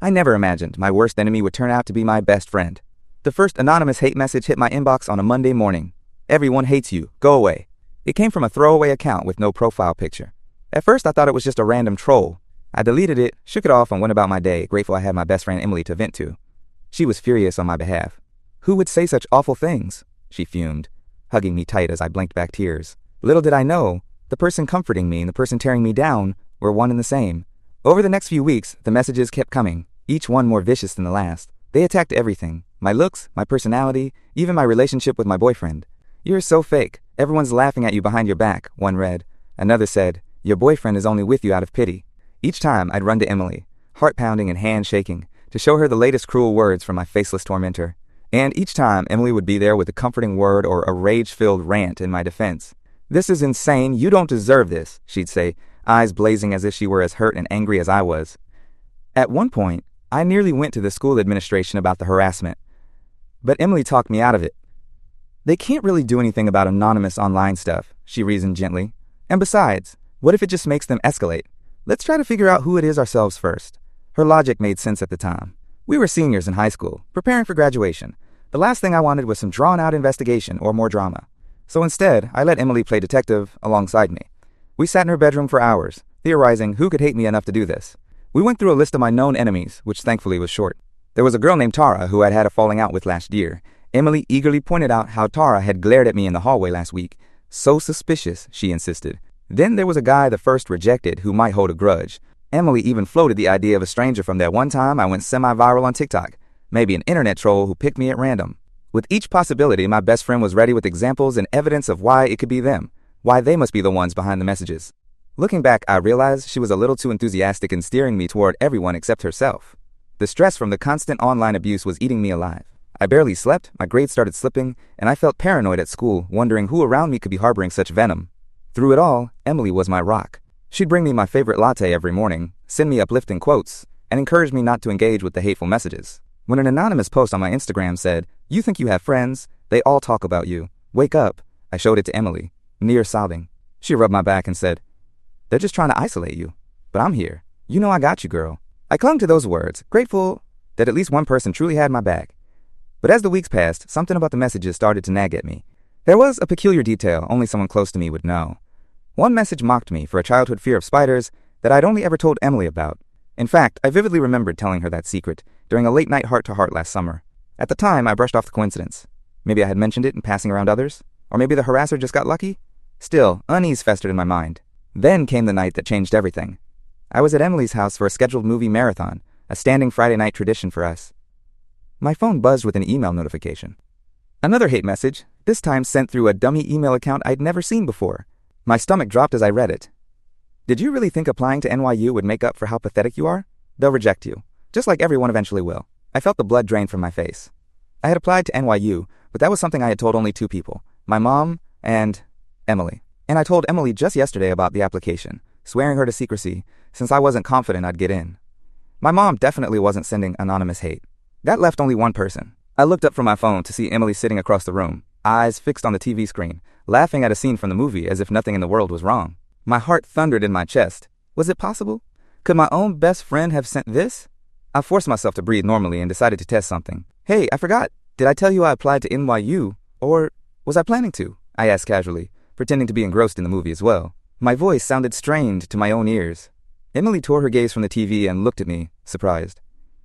I never imagined my worst enemy would turn out to be my best friend. The first anonymous hate message hit my inbox on a Monday morning. "Everyone hates you. Go away." It came from a throwaway account with no profile picture. At first I thought it was just a random troll. I deleted it, shook it off, and went about my day, grateful I had my best friend Emily to vent to. She was furious on my behalf. "Who would say such awful things?" she fumed, hugging me tight as I blinked back tears. Little did I know, the person comforting me and the person tearing me down were one and the same. Over the next few weeks, the messages kept coming, each one more vicious than the last. They attacked everything: my looks, my personality, even my relationship with my boyfriend. "You're so fake. Everyone's laughing at you behind your back," one read. Another said, "Your boyfriend is only with you out of pity." Each time I'd run to Emily, heart pounding and hand shaking, to show her the latest cruel words from my faceless tormentor. And each time Emily would be there with a comforting word or a rage-filled rant in my defense. "This is insane. You don't deserve this," she'd say, eyes blazing as if she were as hurt and angry as I was. At one point, I nearly went to the school administration about the harassment, but Emily talked me out of it. "They can't really do anything about anonymous online stuff," she reasoned gently. "And besides, what if it just makes them escalate? Let's try to figure out who it is ourselves first." Her logic made sense at the time. We were seniors in high school, preparing for graduation. The last thing I wanted was some drawn-out investigation or more drama. So instead, I let Emily play detective alongside me. We sat in her bedroom for hours, theorizing who could hate me enough to do this. We went through a list of my known enemies, which thankfully was short. There was a girl named Tara who I'd had a falling out with last year. Emily eagerly pointed out how Tara had glared at me in the hallway last week. "So suspicious," she insisted. Then there was a guy the first rejected who might hold a grudge. Emily even floated the idea of a stranger from that one time I went semi-viral on TikTok. Maybe an internet troll who picked me at random. With each possibility, my best friend was ready with examples and evidence of why it could be them, why they must be the ones behind the messages. Looking back, I realized she was a little too enthusiastic in steering me toward everyone except herself. The stress from the constant online abuse was eating me alive. I barely slept, my grades started slipping, and I felt paranoid at school, wondering who around me could be harboring such venom. Through it all, Emily was my rock. She'd bring me my favorite latte every morning, send me uplifting quotes, and encourage me not to engage with the hateful messages. When an anonymous post on my Instagram said, "You think you have friends? They all talk about you. Wake up," I showed it to Emily, near sobbing. She rubbed my back and said, "They're just trying to isolate you. But I'm here. You know I got you, girl." I clung to those words, grateful that at least one person truly had my back. But as the weeks passed, something about the messages started to nag at me. There was a peculiar detail only someone close to me would know. One message mocked me for a childhood fear of spiders that I'd only ever told Emily about. In fact, I vividly remembered telling her that secret during a late-night heart-to-heart last summer. At the time, I brushed off the coincidence. Maybe I had mentioned it in passing around others, or maybe the harasser just got lucky. Still, unease festered in my mind. Then came the night that changed everything. I was at Emily's house for a scheduled movie marathon, a standing Friday night tradition for us. My phone buzzed with an email notification. Another hate message, this time sent through a dummy email account I'd never seen before. My stomach dropped as I read it. "Did you really think applying to NYU would make up for how pathetic you are? They'll reject you, just like everyone eventually will." I felt the blood drain from my face. I had applied to NYU, but that was something I had told only two people, my mom and Emily. And I told Emily just yesterday about the application, swearing her to secrecy, since I wasn't confident I'd get in. My mom definitely wasn't sending anonymous hate. That left only one person. I looked up from my phone to see Emily sitting across the room, eyes fixed on the TV screen, laughing at a scene from the movie as if nothing in the world was wrong. My heart thundered in my chest. Was it possible? Could my own best friend have sent this? I forced myself to breathe normally and decided to test something. "Hey, I forgot. Did I tell you I applied to NYU? Or was I planning to?" I asked casually, pretending to be engrossed in the movie as well. My voice sounded strained to my own ears. Emily tore her gaze from the TV and looked at me, surprised.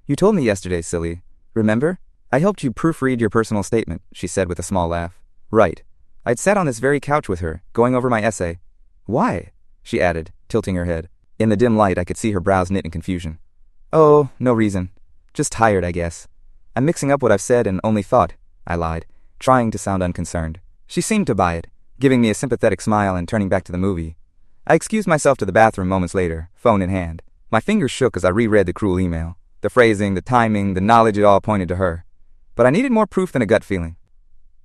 "You told me yesterday, silly. Remember? I helped you proofread your personal statement," she said with a small laugh. "Right. I'd sat on this very couch with her, going over my essay." "Why?" she added, tilting her head. In the dim light, I could see her brows knit in confusion. "Oh, no reason. Just tired, I guess. I'm mixing up what I've said and only thought," I lied, trying to sound unconcerned. She seemed to buy it, giving me a sympathetic smile and turning back to the movie. I excused myself to the bathroom moments later, phone in hand. My fingers shook as I reread the cruel email. The phrasing, the timing, the knowledge, it all pointed to her. But I needed more proof than a gut feeling.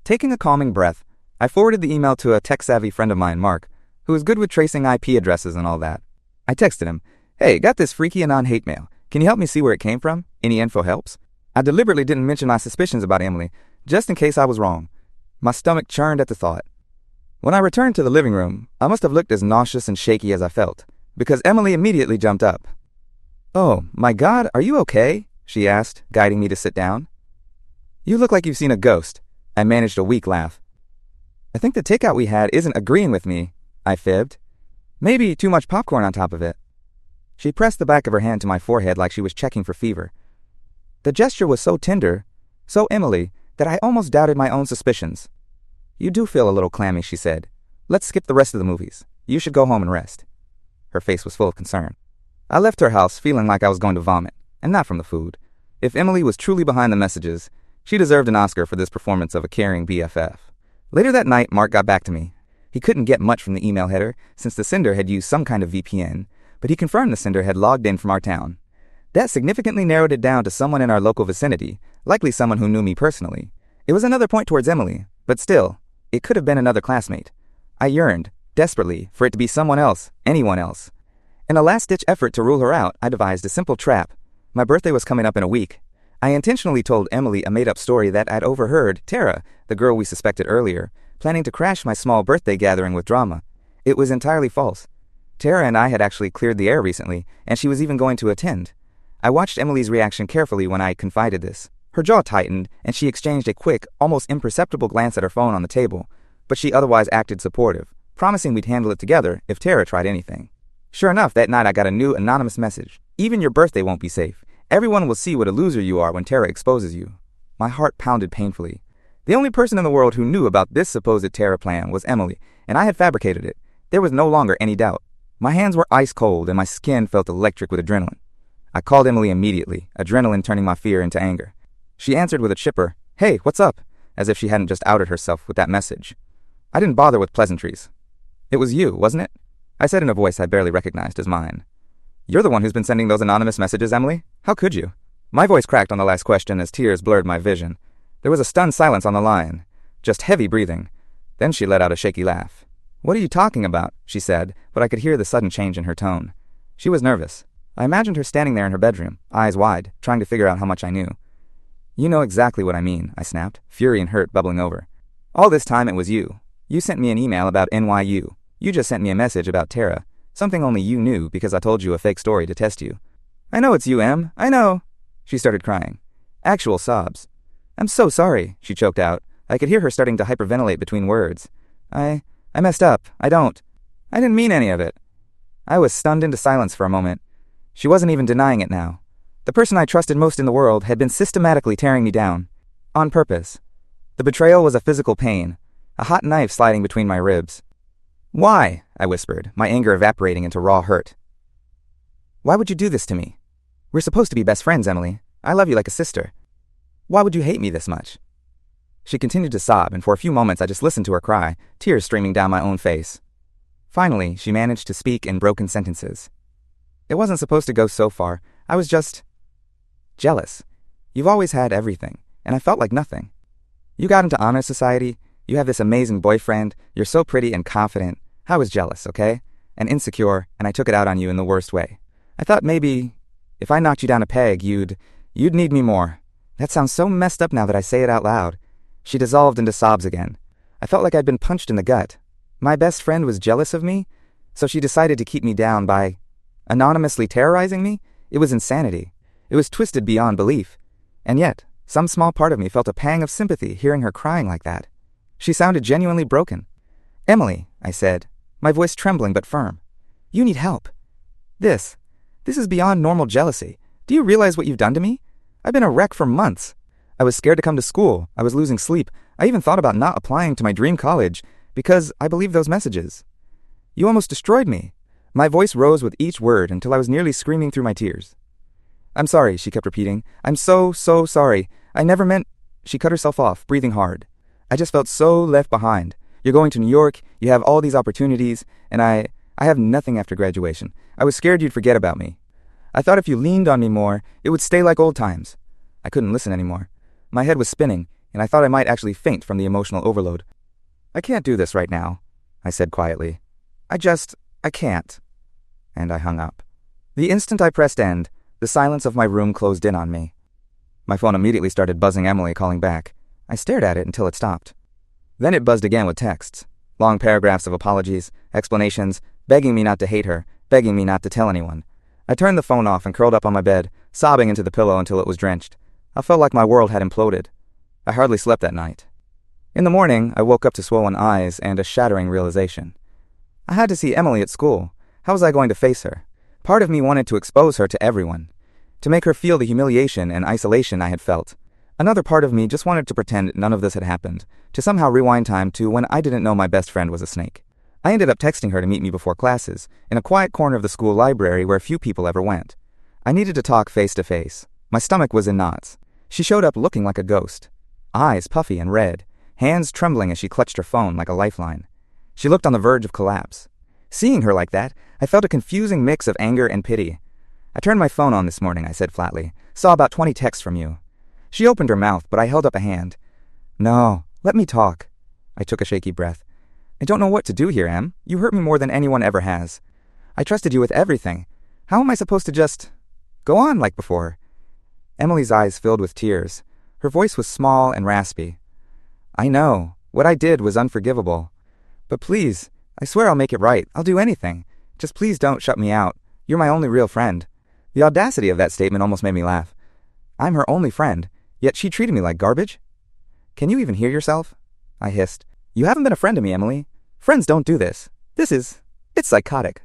Taking a calming breath, I forwarded the email to a tech-savvy friend of mine, Mark, who was good with tracing IP addresses and all that. I texted him, "Hey, got this freaky anon hate mail. Can you help me see where it came from? Any info helps." I deliberately didn't mention my suspicions about Emily, just in case I was wrong. My stomach churned at the thought. When I returned to the living room, I must have looked as nauseous and shaky as I felt, because Emily immediately jumped up. "Oh, my God, are you okay?" she asked, guiding me to sit down. "You look like you've seen a ghost." I managed a weak laugh. "I think the takeout we had isn't agreeing with me," I fibbed. "Maybe too much popcorn on top of it." She pressed the back of her hand to my forehead like she was checking for fever. The gesture was so tender, so Emily, that I almost doubted my own suspicions. "You do feel a little clammy," she said. "Let's skip the rest of the movies. You should go home and rest." Her face was full of concern. I left her house feeling like I was going to vomit, and not from the food. If Emily was truly behind the messages, she deserved an Oscar for this performance of a caring BFF. Later that night, Mark got back to me. He couldn't get much from the email header since the sender had used some kind of VPN, but he confirmed the sender had logged in from our town. That significantly narrowed it down to someone in our local vicinity, likely someone who knew me personally. It was another point towards Emily, but still, it could have been another classmate. I yearned, desperately, for it to be someone else, anyone else. In a last-ditch effort to rule her out, I devised a simple trap. My birthday was coming up in a week. I intentionally told Emily a made-up story that I'd overheard Tara, the girl we suspected earlier, planning to crash my small birthday gathering with drama. It was entirely false. Tara and I had actually cleared the air recently, and she was even going to attend. I watched Emily's reaction carefully when I confided this. Her jaw tightened, and she exchanged a quick, almost imperceptible glance at her phone on the table, but she otherwise acted supportive, promising we'd handle it together if Tara tried anything. Sure enough, that night I got a new anonymous message. "Even your birthday won't be safe. Everyone will see what a loser you are when Tara exposes you." My heart pounded painfully. The only person in the world who knew about this supposed Tara plan was Emily, and I had fabricated it. There was no longer any doubt. My hands were ice cold, and my skin felt electric with adrenaline. I called Emily immediately, adrenaline turning my fear into anger. She answered with a chipper, "Hey, what's up?" as if she hadn't just outed herself with that message. I didn't bother with pleasantries. "It was you, wasn't it?" I said in a voice I barely recognized as mine. "You're the one who's been sending those anonymous messages, Emily? How could you?" My voice cracked on the last question as tears blurred my vision. There was a stunned silence on the line, just heavy breathing. Then she let out a shaky laugh. "What are you talking about?" she said, but I could hear the sudden change in her tone. She was nervous. I imagined her standing there in her bedroom, eyes wide, trying to figure out how much I knew. "You know exactly what I mean," I snapped, fury and hurt bubbling over. "All this time it was you. You sent me an email about NYU. You just sent me a message about Tara. Something only you knew because I told you a fake story to test you." "I know it's you, Em. I know." She started crying. Actual sobs. "I'm so sorry," she choked out. I could hear her starting to hyperventilate between words. I messed up. I didn't mean any of it." I was stunned into silence for a moment. She wasn't even denying it now. The person I trusted most in the world had been systematically tearing me down. On purpose. The betrayal was a physical pain, a hot knife sliding between my ribs. "Why?" I whispered, my anger evaporating into raw hurt. "Why would you do this to me? We're supposed to be best friends, Emily. I love you like a sister. Why would you hate me this much?" She continued to sob, and for a few moments I just listened to her cry, tears streaming down my own face. Finally, she managed to speak in broken sentences. "It wasn't supposed to go so far. I was just jealous. You've always had everything, and I felt like nothing. You got into honor society. You have this amazing boyfriend. You're so pretty and confident. I was jealous, okay? And insecure, and I took it out on you in the worst way. I thought maybe if I knocked you down a peg, you'd need me more. That sounds so messed up now that I say it out loud." She dissolved into sobs again. I felt like I'd been punched in the gut. My best friend was jealous of me, so she decided to keep me down by anonymously terrorizing me? It was insanity. It was twisted beyond belief. And yet, some small part of me felt a pang of sympathy hearing her crying like that. She sounded genuinely broken. "Emily," I said, my voice trembling but firm. "You need help. This is beyond normal jealousy. Do you realize what you've done to me? I've been a wreck for months. I was scared to come to school. I was losing sleep. I even thought about not applying to my dream college because I believed those messages. You almost destroyed me." My voice rose with each word until I was nearly screaming through my tears. "I'm sorry," she kept repeating. "I'm so sorry. I never meant—" She cut herself off, breathing hard. "I just felt so left behind. You're going to New York, you have all these opportunities, and I have nothing after graduation. I was scared you'd forget about me. I thought if you leaned on me more, it would stay like old times." I couldn't listen anymore. My head was spinning, and I thought I might actually faint from the emotional overload. "I can't do this right now," I said quietly. I can't." And I hung up. The instant I pressed end, the silence of my room closed in on me. My phone immediately started buzzing Emily calling back. I stared at it until it stopped. Then it buzzed again with texts. Long paragraphs of apologies, explanations, begging me not to hate her, begging me not to tell anyone. I turned the phone off and curled up on my bed, sobbing into the pillow until it was drenched. I felt like my world had imploded. I hardly slept that night. In the morning, I woke up to swollen eyes and a shattering realization. I had to see Emily at school. How was I going to face her? Part of me wanted to expose her to everyone, to make her feel the humiliation and isolation I had felt. Another part of me just wanted to pretend none of this had happened, to somehow rewind time to when I didn't know my best friend was a snake. I ended up texting her to meet me before classes, in a quiet corner of the school library where few people ever went. I needed to talk face to face. My stomach was in knots. She showed up looking like a ghost. Eyes puffy and red, hands trembling as she clutched her phone like a lifeline. She looked on the verge of collapse. Seeing her like that, I felt a confusing mix of anger and pity. I turned my phone on this morning, I said flatly. Saw about 20 texts from you. She opened her mouth, but I held up a hand. No, let me talk. I took a shaky breath. I don't know what to do here, Em. You hurt me more than anyone ever has. I trusted you with everything. How am I supposed to just go on like before? Emily's eyes filled with tears. Her voice was small and raspy. I know. What I did was unforgivable. But please, I swear I'll make it right. I'll do anything. Just please don't shut me out. You're my only real friend. The audacity of that statement almost made me laugh. I'm her only friend, yet she treated me like garbage? Can you even hear yourself? I hissed. You haven't been a friend to me, Emily. Friends don't do this. It's psychotic.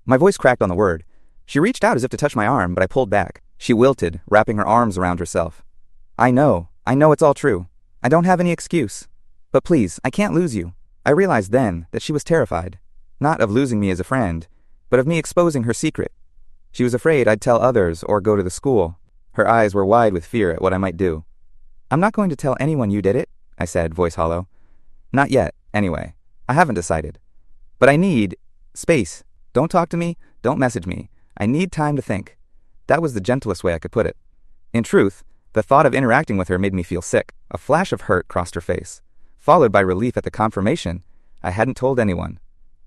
My voice cracked on the word. She reached out as if to touch my arm, but I pulled back. She wilted, wrapping her arms around herself. I know it's all true. I don't have any excuse. But please, I can't lose you. I realized then that she was terrified, not of losing me as a friend, but of me exposing her secret. She was afraid I'd tell others or go to the school. Her eyes were wide with fear at what I might do. I'm not going to tell anyone you did it, I said, voice hollow. Not yet, anyway. I haven't decided. But I need space. Don't talk to me, don't message me. I need time to think. That was the gentlest way I could put it. In truth, the thought of interacting with her made me feel sick. A flash of hurt crossed her face, followed by relief at the confirmation I hadn't told anyone.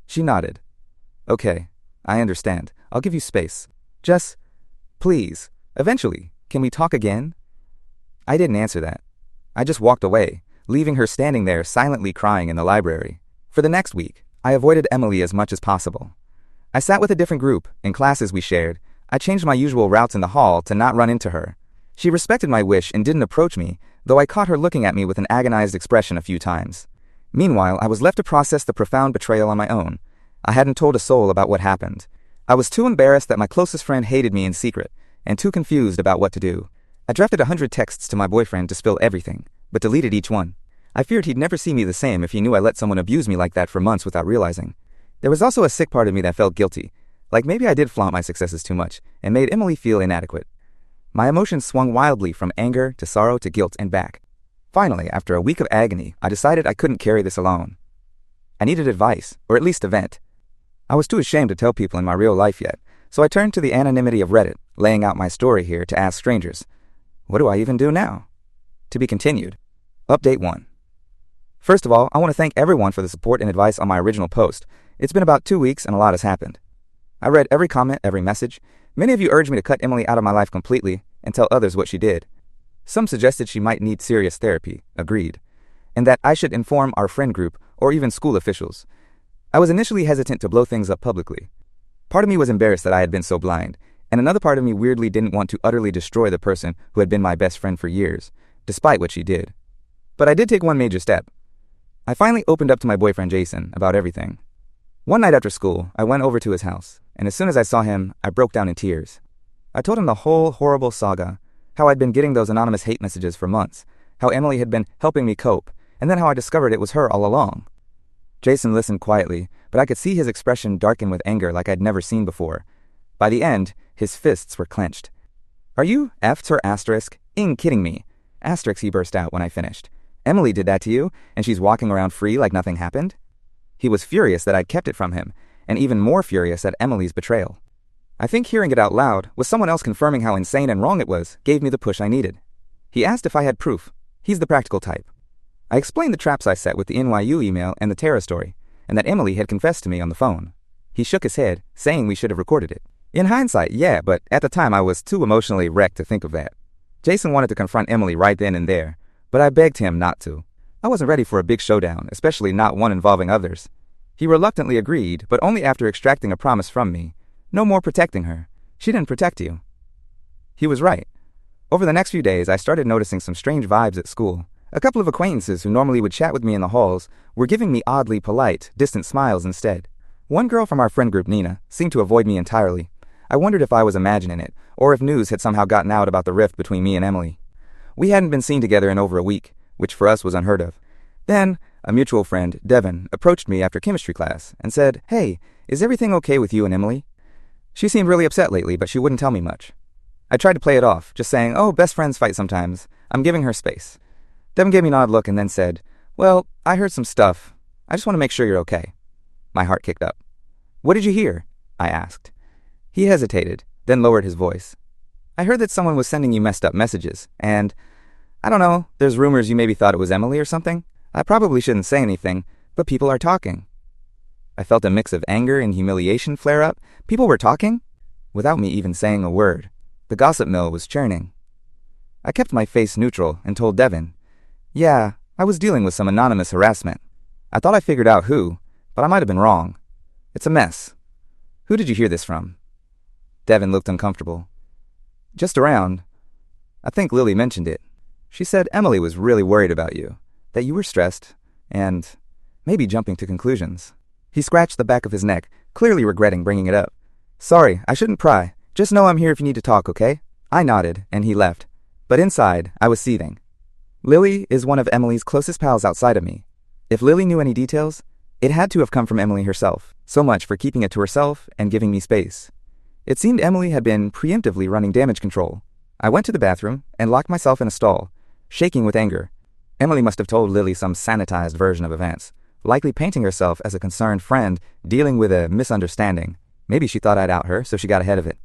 She nodded. Okay, I understand. I'll give you space. Just, please, eventually, can we talk again? I didn't answer that. I just walked away, leaving her standing there silently crying in the library. For the next week, I avoided Emily as much as possible. I sat with a different group, in classes we shared. I changed my usual routes in the hall to not run into her. She respected my wish and didn't approach me, though I caught her looking at me with an agonized expression a few times. Meanwhile, I was left to process the profound betrayal on my own. I hadn't told a soul about what happened. I was too embarrassed that my closest friend hated me in secret, and too confused about what to do. I drafted 100 texts to my boyfriend to spill everything, but deleted each one. I feared he'd never see me the same if he knew I let someone abuse me like that for months without realizing. There was also a sick part of me that felt guilty, like maybe I did flaunt my successes too much, and made Emily feel inadequate. My emotions swung wildly from anger to sorrow to guilt and back. Finally, after a week of agony, I decided I couldn't carry this alone. I needed advice, or at least a vent. I was too ashamed to tell people in my real life yet, so I turned to the anonymity of Reddit, laying out my story here to ask strangers. What do I even do now? To be continued. Update 1. First of all, I want to thank everyone for the support and advice on my original post. It's been about 2 weeks and a lot has happened. I read every comment, every message. Many of you urged me to cut Emily out of my life completely and tell others what she did. Some suggested she might need serious therapy, agreed, and that I should inform our friend group or even school officials. I was initially hesitant to blow things up publicly. Part of me was embarrassed that I had been so blind, and another part of me weirdly didn't want to utterly destroy the person who had been my best friend for years, despite what she did. But I did take one major step. I finally opened up to my boyfriend Jason about everything. One night after school, I went over to his house, and as soon as I saw him, I broke down in tears. I told him the whole horrible saga, how I'd been getting those anonymous hate messages for months, how Emily had been helping me cope, and then how I discovered it was her all along. Jason listened quietly, but I could see his expression darken with anger like I'd never seen before. By the end, his fists were clenched. Are you F'd or asterisk? Kidding me. Asterisk, he burst out when I finished. Emily did that to you, and she's walking around free like nothing happened? He was furious that I'd kept it from him, and even more furious at Emily's betrayal. I think hearing it out loud, with someone else confirming how insane and wrong it was, gave me the push I needed. He asked if I had proof. He's the practical type. I explained the traps I set with the NYU email and the Tara story, and that Emily had confessed to me on the phone. He shook his head, saying we should have recorded it. In hindsight, yeah, but at the time I was too emotionally wrecked to think of that. Jason wanted to confront Emily right then and there, but I begged him not to. I wasn't ready for a big showdown, especially not one involving others. He reluctantly agreed, but only after extracting a promise from me. No more protecting her. She didn't protect you. He was right. Over the next few days, I started noticing some strange vibes at school. A couple of acquaintances who normally would chat with me in the halls were giving me oddly polite, distant smiles instead. One girl from our friend group, Nina, seemed to avoid me entirely. I wondered if I was imagining it, or if news had somehow gotten out about the rift between me and Emily. We hadn't been seen together in over a week, which for us was unheard of. Then, a mutual friend, Devin, approached me after chemistry class and said, "Hey, is everything okay with you and Emily?" She seemed really upset lately, but she wouldn't tell me much. I tried to play it off, just saying, "Oh, best friends fight sometimes. I'm giving her space." Devin gave me an odd look and then said, "Well, I heard some stuff. I just want to make sure you're okay." My heart kicked up. "What did you hear?" I asked. He hesitated, then lowered his voice. "I heard that someone was sending you messed up messages, and I don't know, there's rumors you maybe thought it was Emily or something. I probably shouldn't say anything, but people are talking." I felt a mix of anger and humiliation flare up. People were talking? Without me even saying a word. The gossip mill was churning. I kept my face neutral and told Devin, "Yeah, I was dealing with some anonymous harassment. I thought I figured out who, but I might have been wrong. It's a mess. Who did you hear this from?" Devin looked uncomfortable. "Just around. I think Lily mentioned it. She said Emily was really worried about you, that you were stressed, and maybe jumping to conclusions." He scratched the back of his neck, clearly regretting bringing it up. "Sorry, I shouldn't pry. Just know I'm here if you need to talk, okay?" I nodded, and he left. But inside, I was seething. Lily is one of Emily's closest pals outside of me. If Lily knew any details, it had to have come from Emily herself. So much for keeping it to herself and giving me space. It seemed Emily had been preemptively running damage control. I went to the bathroom and locked myself in a stall, shaking with anger. Emily must have told Lily some sanitized version of events, likely painting herself as a concerned friend dealing with a misunderstanding. Maybe she thought I'd out her, so she got ahead of it.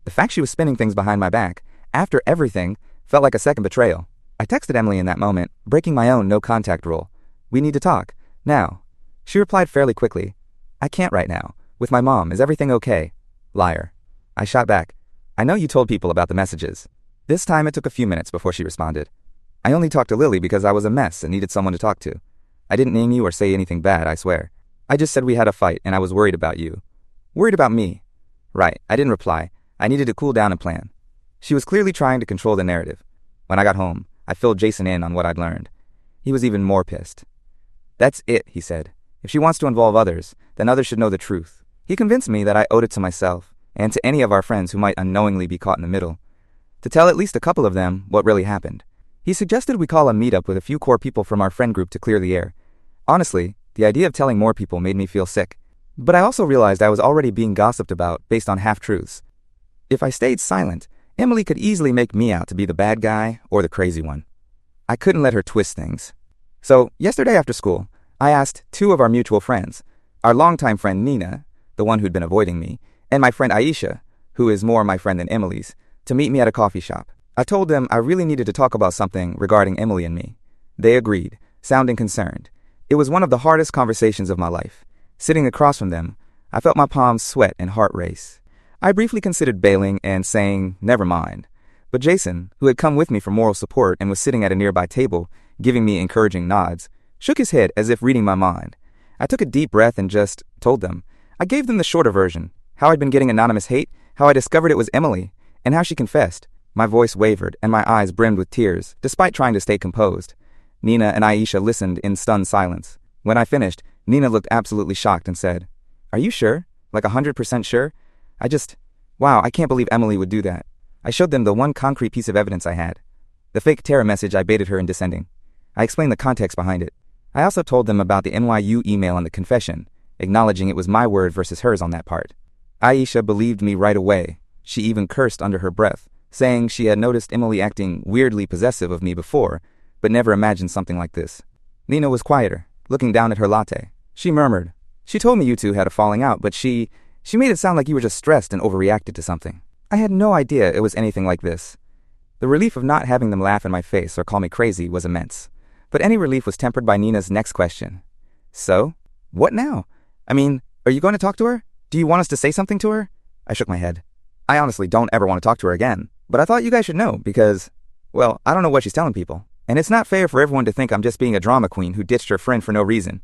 The fact she was spinning things behind my back, after everything, felt like a second betrayal. I texted Emily in that moment, breaking my own no-contact rule. "We need to talk. Now." She replied fairly quickly. "I can't right now. With my mom. Is everything okay?" Liar. I shot back. "I know you told people about the messages." This time it took a few minutes before she responded. "I only talked to Lily because I was a mess and needed someone to talk to. I didn't name you or say anything bad, I swear. I just said we had a fight and I was worried about you." "Worried about me?" "Right." I didn't reply. I needed to cool down and plan. She was clearly trying to control the narrative. When I got home, I filled Jason in on what I'd learned. He was even more pissed. "That's it," he said. "If she wants to involve others, then others should know the truth." He convinced me that I owed it to myself, and to any of our friends who might unknowingly be caught in the middle, to tell at least a couple of them what really happened. He suggested we call a meetup with a few core people from our friend group to clear the air. Honestly, the idea of telling more people made me feel sick. But I also realized I was already being gossiped about based on half-truths. If I stayed silent, Emily could easily make me out to be the bad guy or the crazy one. I couldn't let her twist things. So, yesterday after school, I asked two of our mutual friends, our longtime friend Nina, the one who'd been avoiding me, and my friend Aisha, who is more my friend than Emily's, to meet me at a coffee shop. I told them I really needed to talk about something regarding Emily and me. They agreed, sounding concerned. It was one of the hardest conversations of my life. Sitting across from them, I felt my palms sweat and heart race. I briefly considered bailing and saying, never mind. But Jason, who had come with me for moral support and was sitting at a nearby table, giving me encouraging nods, shook his head as if reading my mind. I took a deep breath and just told them. I gave them the shorter version, how I'd been getting anonymous hate, how I discovered it was Emily, and how she confessed. My voice wavered and my eyes brimmed with tears, despite trying to stay composed. Nina and Aisha listened in stunned silence. When I finished, Nina looked absolutely shocked and said, "Are you sure? Like 100% sure? Wow, I can't believe Emily would do that." I showed them the one concrete piece of evidence I had. The fake terror message I baited her into sending. I explained the context behind it. I also told them about the NYU email and the confession, acknowledging it was my word versus hers on that part. Aisha believed me right away. She even cursed under her breath, saying she had noticed Emily acting weirdly possessive of me before, but never imagined something like this. Nina was quieter, looking down at her latte. She murmured, "She told me you two had a falling out, but she made it sound like you were just stressed and overreacted to something." I had no idea it was anything like this. The relief of not having them laugh in my face or call me crazy was immense. But any relief was tempered by Nina's next question. "So? What now? I mean, are you going to talk to her? Do you want us to say something to her?" I shook my head. I honestly don't ever want to talk to her again. But I thought you guys should know because, well, I don't know what she's telling people. And it's not fair for everyone to think I'm just being a drama queen who ditched her friend for no reason.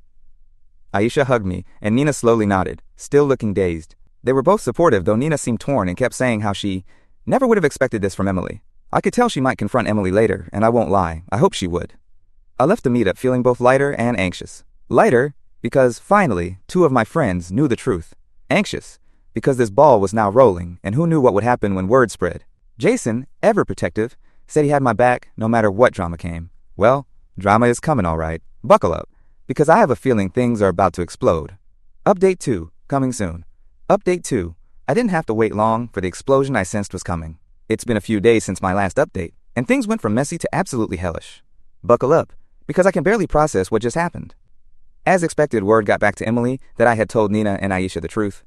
Aisha hugged me, and Nina slowly nodded, still looking dazed. They were both supportive, though Nina seemed torn and kept saying how she never would have expected this from Emily. I could tell she might confront Emily later, and I won't lie, I hope she would. I left the meetup feeling both lighter and anxious. Lighter, because finally, 2 of my friends knew the truth. Anxious, because this ball was now rolling, and who knew what would happen when word spread. Jason, ever protective, said he had my back no matter what drama came. Well, drama is coming all right. Buckle up, because I have a feeling things are about to explode. Update 2, coming soon. Update 2, I didn't have to wait long for the explosion I sensed was coming. It's been a few days since my last update, and things went from messy to absolutely hellish. Buckle up, because I can barely process what just happened. As expected, word got back to Emily that I had told Nina and Aisha the truth.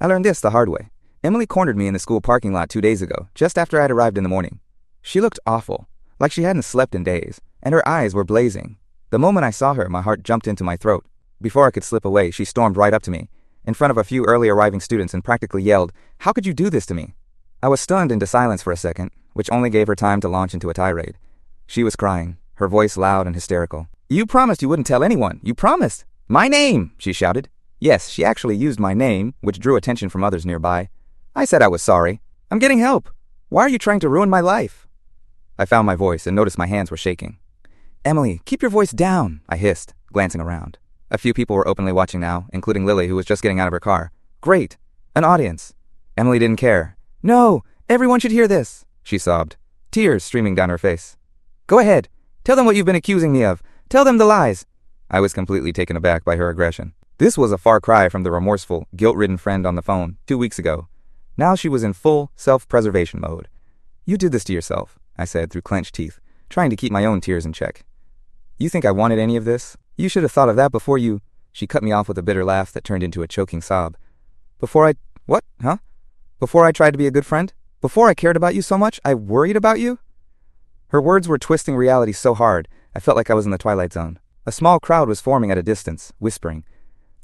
I learned this the hard way. Emily cornered me in the school parking lot 2 days ago, just after I'd arrived in the morning. She looked awful, like she hadn't slept in days, and her eyes were blazing. The moment I saw her, my heart jumped into my throat. Before I could slip away, she stormed right up to me, in front of a few early arriving students, and practically yelled, "How could you do this to me?" I was stunned into silence for a second, which only gave her time to launch into a tirade. She was crying, her voice loud and hysterical. "You promised you wouldn't tell anyone. You promised. My name," she shouted. Yes, she actually used my name, which drew attention from others nearby. I said I was sorry. I'm getting help. Why are you trying to ruin my life? I found my voice and noticed my hands were shaking. "Emily, keep your voice down," I hissed, glancing around. A few people were openly watching now, including Lily, who was just getting out of her car. Great. An audience. Emily didn't care. "No, everyone should hear this," she sobbed, tears streaming down her face. "Go ahead. Tell them what you've been accusing me of. Tell them the lies." I was completely taken aback by her aggression. This was a far cry from the remorseful, guilt-ridden friend on the phone 2 weeks ago. Now she was in full self-preservation mode. "You did this to yourself," I said through clenched teeth, trying to keep my own tears in check. "You think I wanted any of this? You should have thought of that before you—" She cut me off with a bitter laugh that turned into a choking sob. What? Huh? Before I tried to be a good friend? Before I cared about you so much, I worried about you?" Her words were twisting reality so hard, I felt like I was in the Twilight Zone. A small crowd was forming at a distance, whispering.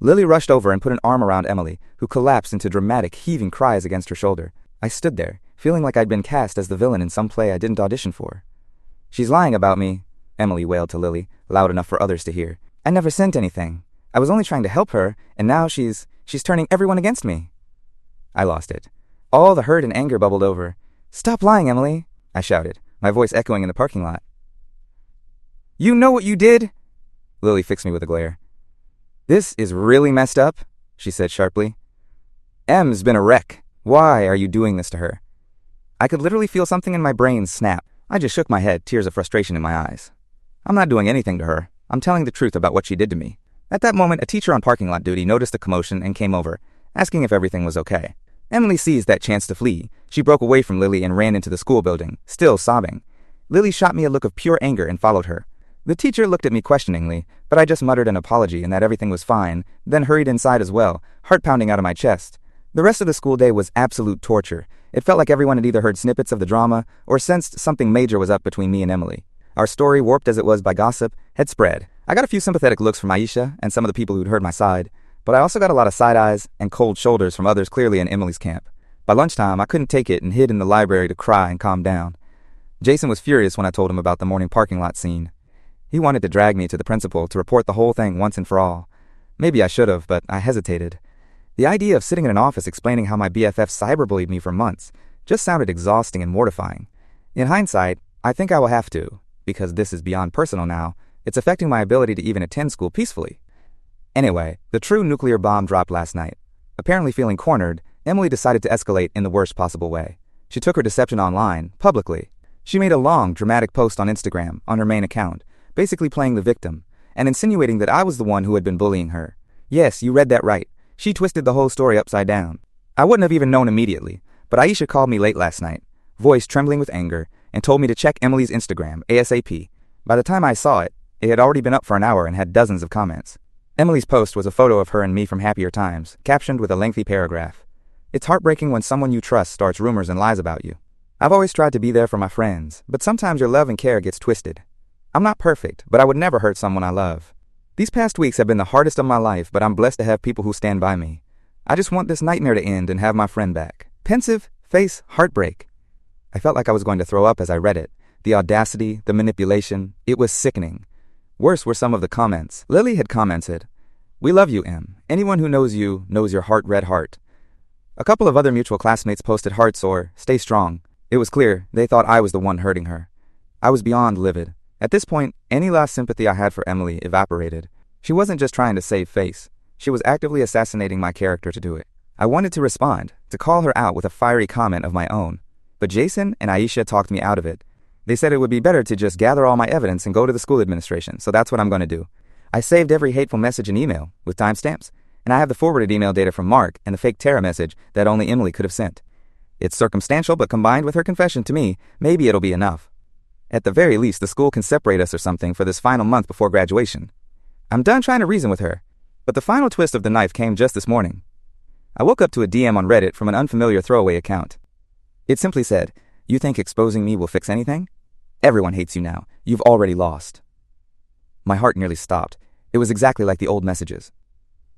Lily rushed over and put an arm around Emily, who collapsed into dramatic, heaving cries against her shoulder. I stood there, feeling like I'd been cast as the villain in some play I didn't audition for. "She's lying about me," Emily wailed to Lily, loud enough for others to hear. "I never sent anything. I was only trying to help her, and now she's turning everyone against me." I lost it. All the hurt and anger bubbled over. "Stop lying, Emily," I shouted, my voice echoing in the parking lot. "You know what you did?" Lily fixed me with a glare. "This is really messed up," she said sharply. "Em's been a wreck. Why are you doing this to her?" I could literally feel something in my brain snap. I just shook my head, tears of frustration in my eyes. "I'm not doing anything to her. I'm telling the truth about what she did to me." At that moment, a teacher on parking lot duty noticed the commotion and came over, asking if everything was okay. Emily seized that chance to flee. She broke away from Lily and ran into the school building, still sobbing. Lily shot me a look of pure anger and followed her. The teacher looked at me questioningly, but I just muttered an apology and that everything was fine, then hurried inside as well, heart pounding out of my chest. The rest of the school day was absolute torture. It felt like everyone had either heard snippets of the drama or sensed something major was up between me and Emily. Our story, warped as it was by gossip, had spread. I got a few sympathetic looks from Aisha and some of the people who'd heard my side, but I also got a lot of side eyes and cold shoulders from others clearly in Emily's camp. By lunchtime, I couldn't take it and hid in the library to cry and calm down. Jason was furious when I told him about the morning parking lot scene. He wanted to drag me to the principal to report the whole thing once and for all. Maybe I should have, but I hesitated. The idea of sitting in an office explaining how my BFF cyberbullied me for months just sounded exhausting and mortifying. In hindsight, I think I will have to, because this is beyond personal now. It's affecting my ability to even attend school peacefully. Anyway, the true nuclear bomb dropped last night. Apparently feeling cornered, Emily decided to escalate in the worst possible way. She took her deception online, publicly. She made a long, dramatic post on Instagram, on her main account, basically playing the victim, and insinuating that I was the one who had been bullying her. Yes, you read that right. She twisted the whole story upside down. I wouldn't have even known immediately, but Aisha called me late last night, voice trembling with anger, and told me to check Emily's Instagram, ASAP. By the time I saw it, it had already been up for an hour and had dozens of comments. Emily's post was a photo of her and me from Happier Times, captioned with a lengthy paragraph. "It's heartbreaking when someone you trust starts rumors and lies about you. I've always tried to be there for my friends, but sometimes your love and care gets twisted. I'm not perfect, but I would never hurt someone I love. These past weeks have been the hardest of my life, but I'm blessed to have people who stand by me. I just want this nightmare to end and have my friend back." Pensive, face, heartbreak. I felt like I was going to throw up as I read it. The audacity, the manipulation, it was sickening. Worse were some of the comments. Lily had commented, "We love you, Em. Anyone who knows you knows your heart red heart." A couple of other mutual classmates posted hearts or stay strong. It was clear they thought I was the one hurting her. I was beyond livid. At this point, any last sympathy I had for Emily evaporated. She wasn't just trying to save face. She was actively assassinating my character to do it. I wanted to respond, to call her out with a fiery comment of my own. But Jason and Aisha talked me out of it. They said it would be better to just gather all my evidence and go to the school administration, so that's what I'm going to do. I saved every hateful message and email, with timestamps, and I have the forwarded email data from Mark and the fake Tara message that only Emily could have sent. It's circumstantial, but combined with her confession to me, maybe it'll be enough. At the very least, the school can separate us or something for this final month before graduation. I'm done trying to reason with her, but the final twist of the knife came just this morning. I woke up to a DM on Reddit from an unfamiliar throwaway account. It simply said, "You think exposing me will fix anything? Everyone hates you now. You've already lost." My heart nearly stopped. It was exactly like the old messages.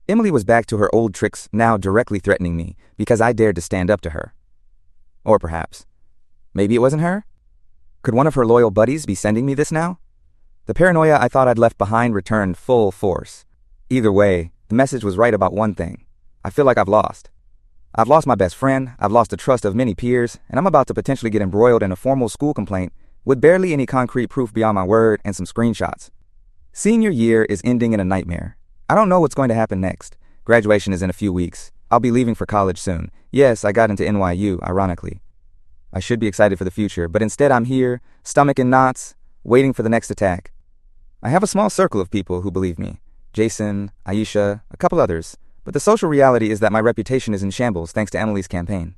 Emily was back to her old tricks, now directly threatening me because I dared to stand up to her. Or perhaps, maybe it wasn't her? Could one of her loyal buddies be sending me this now? The paranoia I thought I'd left behind returned full force. Either way, the message was right about one thing. I feel like I've lost. I've lost my best friend, I've lost the trust of many peers, and I'm about to potentially get embroiled in a formal school complaint with barely any concrete proof beyond my word and some screenshots. Senior year is ending in a nightmare. I don't know what's going to happen next. Graduation is in a few weeks. I'll be leaving for college soon. Yes, I got into NYU, ironically. I should be excited for the future, but instead I'm here, stomach in knots, waiting for the next attack. I have a small circle of people who believe me. Jason, Aisha, a couple others. But the social reality is that my reputation is in shambles thanks to Emily's campaign.